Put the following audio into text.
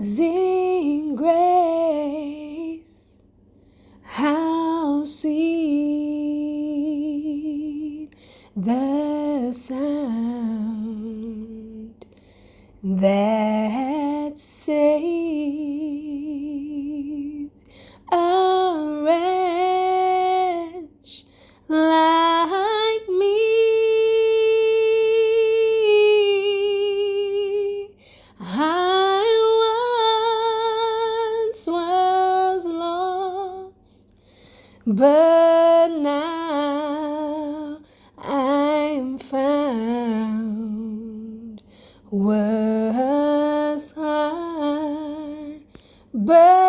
Amazing grace, how sweet the sound that saves a wretch like me. I once was lost, but now I'm found. Was I? But